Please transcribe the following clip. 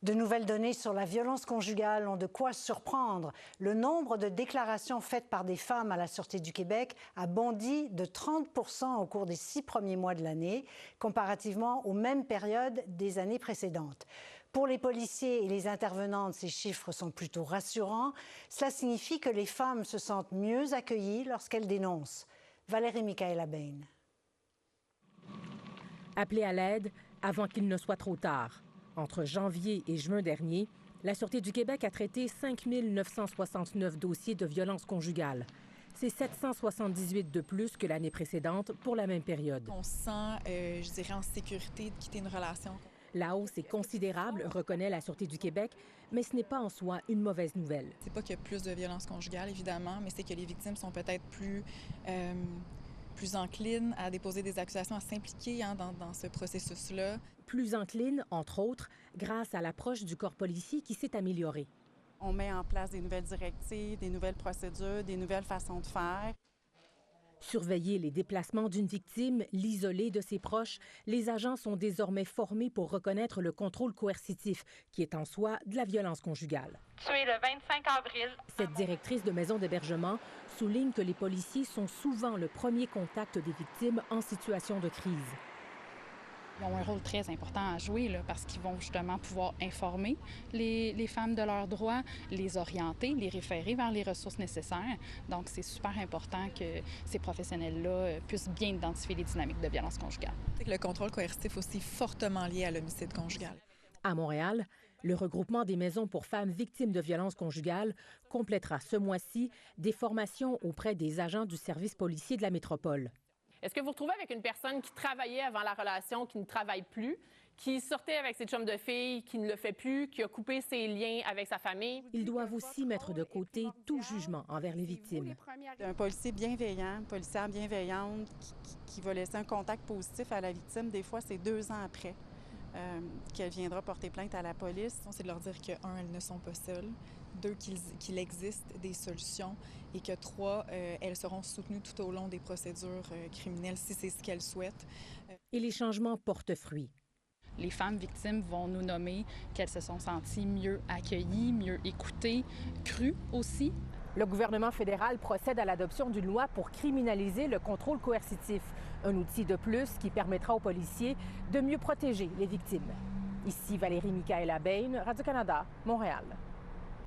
De nouvelles données sur la violence conjugale ont de quoi surprendre. Le nombre de déclarations faites par des femmes à la Sûreté du Québec a bondi de 30 % au cours des 6 premiers mois de l'année, comparativement aux mêmes périodes des années précédentes. Pour les policiers et les intervenantes, ces chiffres sont plutôt rassurants. Cela signifie que les femmes se sentent mieux accueillies lorsqu'elles dénoncent. Valérie Michaëla Bain. Appelez à l'aide avant qu'il ne soit trop tard. Entre janvier et juin dernier, la Sûreté du Québec a traité 5 969 dossiers de violence conjugale. C'est 778 de plus que l'année précédente pour la même période. On se sent, je dirais, en sécurité de quitter une relation. La hausse est considérable, reconnaît la Sûreté du Québec, mais ce n'est pas en soi une mauvaise nouvelle. C'est pas qu'il y a plus de violence conjugale, évidemment, mais c'est que les victimes sont peut-être plus enclines à déposer des accusations, à s'impliquer dans ce processus-là. Plus enclines, entre autres, grâce à l'approche du corps policier qui s'est améliorée. On met en place des nouvelles directives, des nouvelles procédures, des nouvelles façons de faire. Surveiller les déplacements d'une victime, l'isoler de ses proches, les agents sont désormais formés pour reconnaître le contrôle coercitif, qui est en soi de la violence conjugale. Tué le 25 avril. Cette directrice de maison d'hébergement souligne que les policiers sont souvent le premier contact des victimes en situation de crise. Ils ont un rôle très important à jouer là, parce qu'ils vont justement pouvoir informer les femmes de leurs droits, les orienter, les référer vers les ressources nécessaires. Donc, c'est super important que ces professionnels-là puissent bien identifier les dynamiques de violence conjugale. Le contrôle coercitif aussi fortement lié à l'homicide conjugal. À Montréal, le regroupement des maisons pour femmes victimes de violences conjugales complétera ce mois-ci des formations auprès des agents du service policier de la métropole. Est-ce que vous vous retrouvez avec une personne qui travaillait avant la relation, qui ne travaille plus, qui sortait avec ses chums de filles, qui ne le fait plus, qui a coupé ses liens avec sa famille? Ils doivent aussi mettre de côté tout jugement envers les victimes. Un policier bienveillant, une policière bienveillante qui va laisser un contact positif à la victime, des fois, c'est 2 ans après qu'elle viendra porter plainte à la police. C'est de leur dire que, 1, elles ne sont pas seules, 2, qu'il existe des solutions et que 3, elles seront soutenues tout au long des procédures criminelles si c'est ce qu'elles souhaitent. Et les changements portent fruit. Les femmes victimes vont nous nommer qu'elles se sont senties mieux accueillies, mieux écoutées, crues aussi. Le gouvernement fédéral procède à l'adoption d'une loi pour criminaliser le contrôle coercitif, un outil de plus qui permettra aux policiers de mieux protéger les victimes. Ici Valérie Michaëla Bain, Radio-Canada, Montréal.